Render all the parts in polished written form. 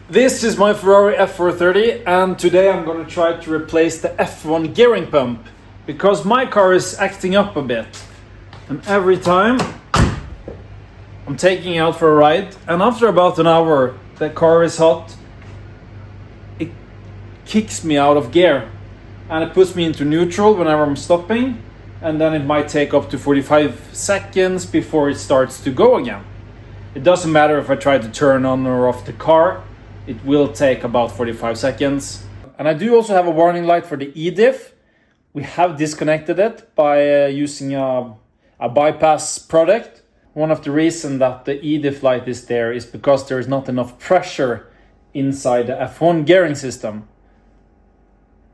This is my Ferrari F430 and today I'm going to try to replace the F1 gearing pump because my car is acting up a bit, and every time I'm taking it out for a ride and after about an hour the car is hot, it kicks me out of gear and it puts me into neutral whenever I'm stopping, and then it might take up to 45 seconds before it starts to go again. It doesn't matter if I try to turn on or off the car. It will take about 45 seconds. And I do also have a warning light for the e-diff. We have disconnected it by using a bypass product. One of the reasons that the e-diff light is there is because there is not enough pressure inside the F1 gearing system.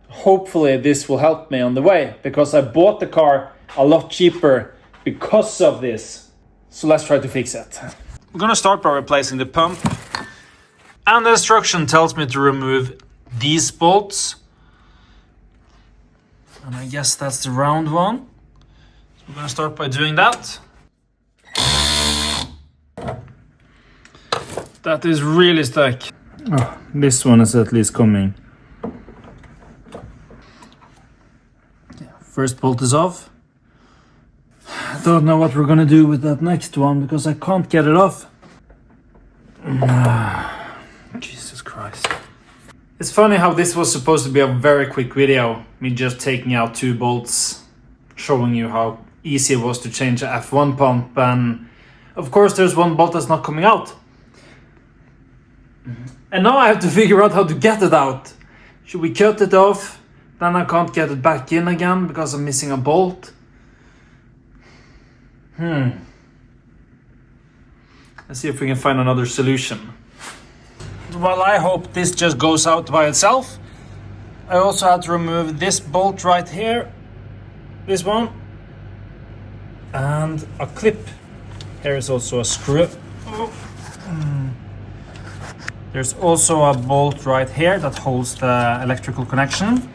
Hopefully this will help me on the way, because I bought the car a lot cheaper because of this. So let's try to fix it. We're gonna start by replacing the pump. And the instruction tells me to remove these bolts. And I guess that's the round one. So we're gonna start by doing that. That is really stuck. Oh, this one is at least coming. Yeah, first bolt is off. I don't know what we're gonna do with that next one because I can't get it off. Jesus Christ. It's funny how this was supposed to be a very quick video, me just taking out 2 bolts, showing you how easy it was to change the F1 pump, and of course there's one bolt that's not coming out. And now I have to figure out how to get it out. Should we cut it off? Then I can't get it back in again because I'm missing a bolt. Let's see if we can find another solution. Well, I hope this just goes out by itself. I also had to remove this bolt right here, this one, and a clip. Here is also a screw. There's also a bolt right here that holds the electrical connection.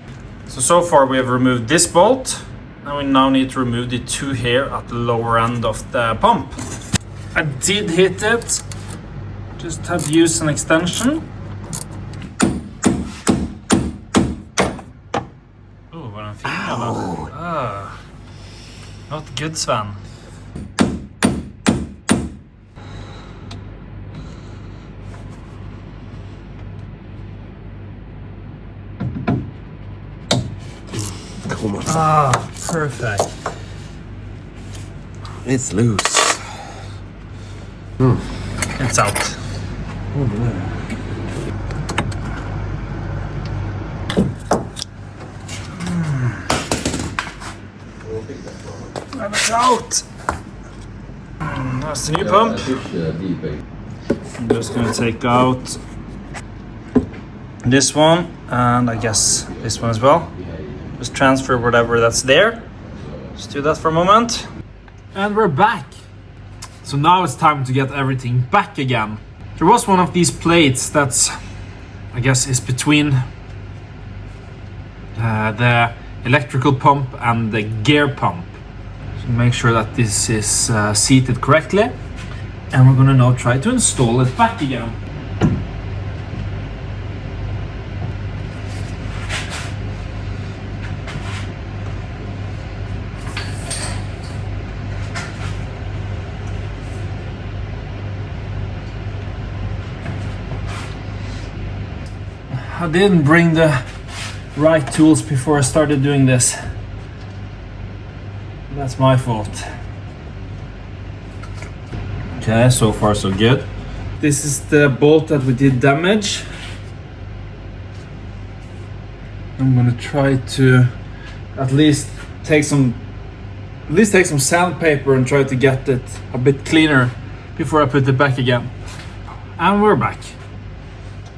So far we have removed this bolt. Now we need to remove the 2 here at the lower end of the pump. I did hit it. Just have to use an extension. Oh, vad den fick alla. Not good, Sven. Come on. Perfect. It's loose. It's out. And it's out. That's the new pump. I'm just gonna take out this one and I guess this one as well. Just transfer whatever that's there. Just do that for a moment. And we're back. So now it's time to get everything back again. There was one of these plates that's, I guess, is between the electrical pump and the gear pump. So make sure that this is seated correctly. And we're gonna now try to install it back again. I didn't bring the right tools before I started doing this. That's my fault. Okay, so far so good. This is the bolt that we did damage. I'm gonna try to at least take some sandpaper and try to get it a bit cleaner before I put it back again. And we're back.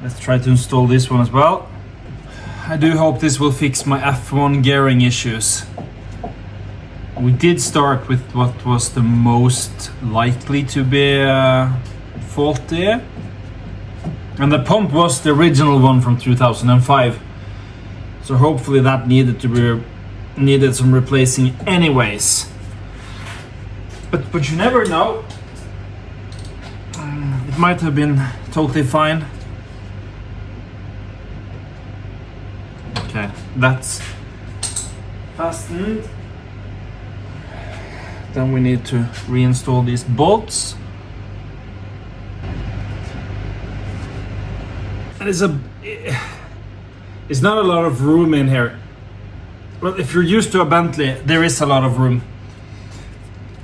Let's try to install this one as well. I do hope this will fix my F1 gearing issues. We did start with what was the most likely to be faulty. And the pump was the original one from 2005. So hopefully that needed some replacing anyways. But you never know. It might have been totally fine. Okay, that's fastened. Then we need to reinstall these bolts. It's not a lot of room in here. Well, if you're used to a Bentley, there is a lot of room.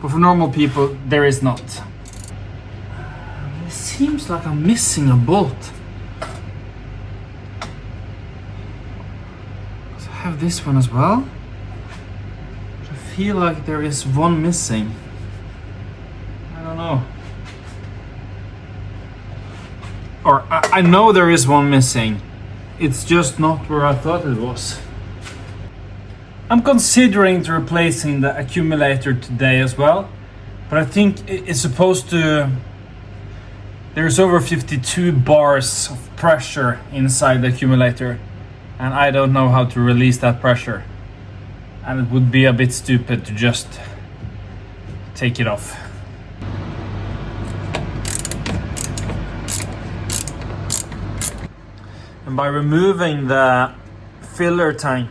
But for normal people, there is not. It seems like I'm missing a bolt. I have this one as well. I feel like there is one missing. I don't know. Or I know there is one missing. It's just not where I thought it was. I'm considering to replacing the accumulator today as well, but I think it's supposed to... There's over 52 bars of pressure inside the accumulator, and I don't know how to release that pressure. And it would be a bit stupid to just take it off. And by removing the filler tank,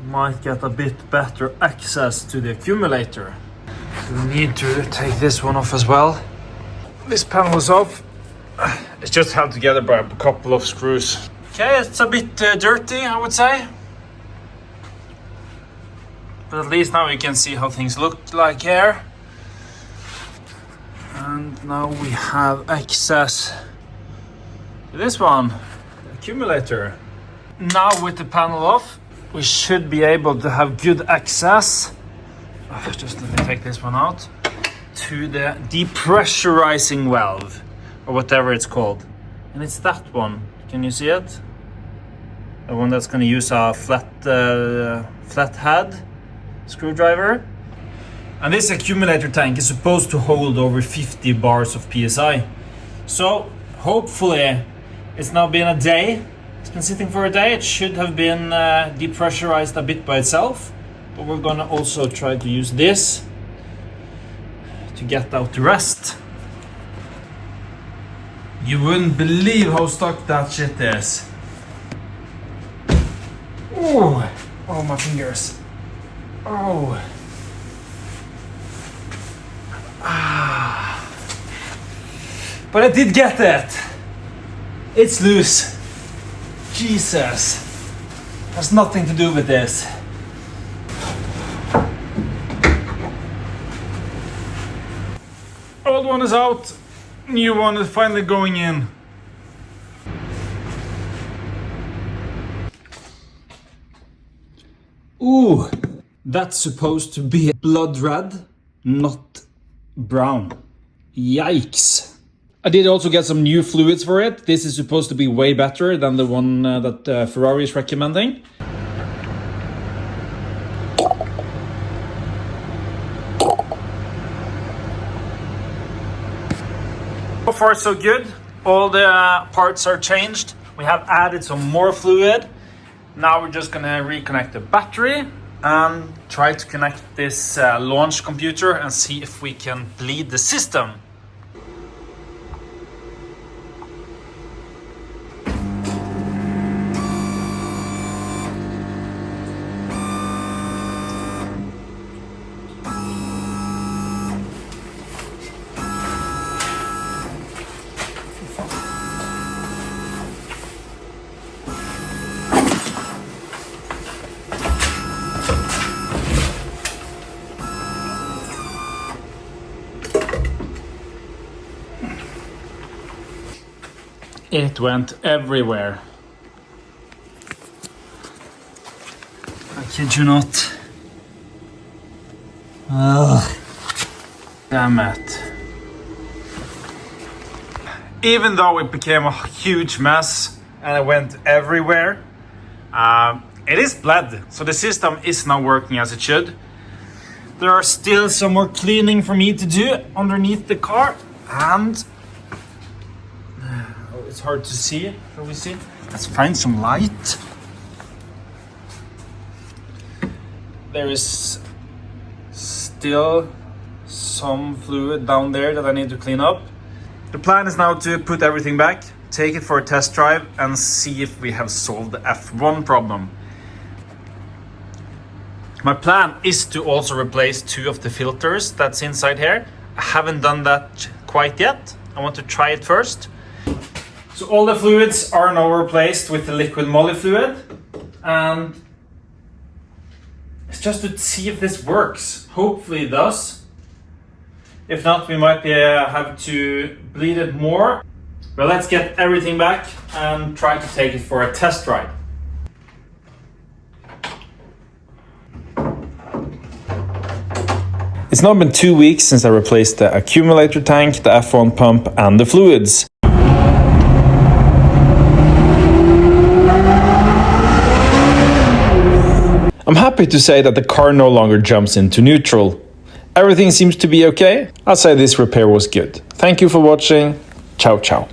might get a bit better access to the accumulator. So we need to take this one off as well. This panel is off. It's just held together by a couple of screws. Okay, it's a bit dirty, I would say. But at least now we can see how things look like here. And now we have access to this one, the accumulator. Now with the panel off, we should be able to have good access. Just let me take this one out. To the depressurizing valve, or whatever it's called. And it's that one. Can you see it? The one that's going to use a flat head screwdriver. And this accumulator tank is supposed to hold over 50 bars of PSI. So hopefully it's now been a day. It's been sitting for a day. It should have been depressurized a bit by itself, but we're gonna also try to use this to get out the rest. You wouldn't believe how stuck that shit is. Oh, oh my fingers. Oh. Ah. But I did get it. It's loose. Jesus, has nothing to do with this. Old one is out, new one is finally going in. Ooh, that's supposed to be blood red, not brown. Yikes. I did also get some new fluids for it. This is supposed to be way better than the one that Ferrari is recommending. So far so good. All the parts are changed. We have added some more fluid. Now we're just gonna reconnect the battery and try to connect this launch computer and see if we can bleed the system. It went everywhere. I kid you not. Ugh. Damn it. Even though it became a huge mess and it went everywhere, it is bled, so the system is now working as it should. There are still some more cleaning for me to do underneath the car, and it's hard to see. Can we see? Let's find some light. There is still some fluid down there that I need to clean up. The plan is now to put everything back, take it for a test drive and see if we have solved the F1 problem. My plan is to also replace 2 of the filters that's inside here. I haven't done that quite yet. I want to try it first. So all the fluids are now replaced with the liquid moly fluid, and it's just to see if this works. Hopefully it does. If not, we might have to bleed it more. But let's get everything back and try to take it for a test ride. It's now been 2 weeks since I replaced the accumulator tank, the F1 pump and the fluids. I'm happy to say that the car no longer jumps into neutral. Everything seems to be okay. I'd say this repair was good. Thank you for watching. Ciao ciao.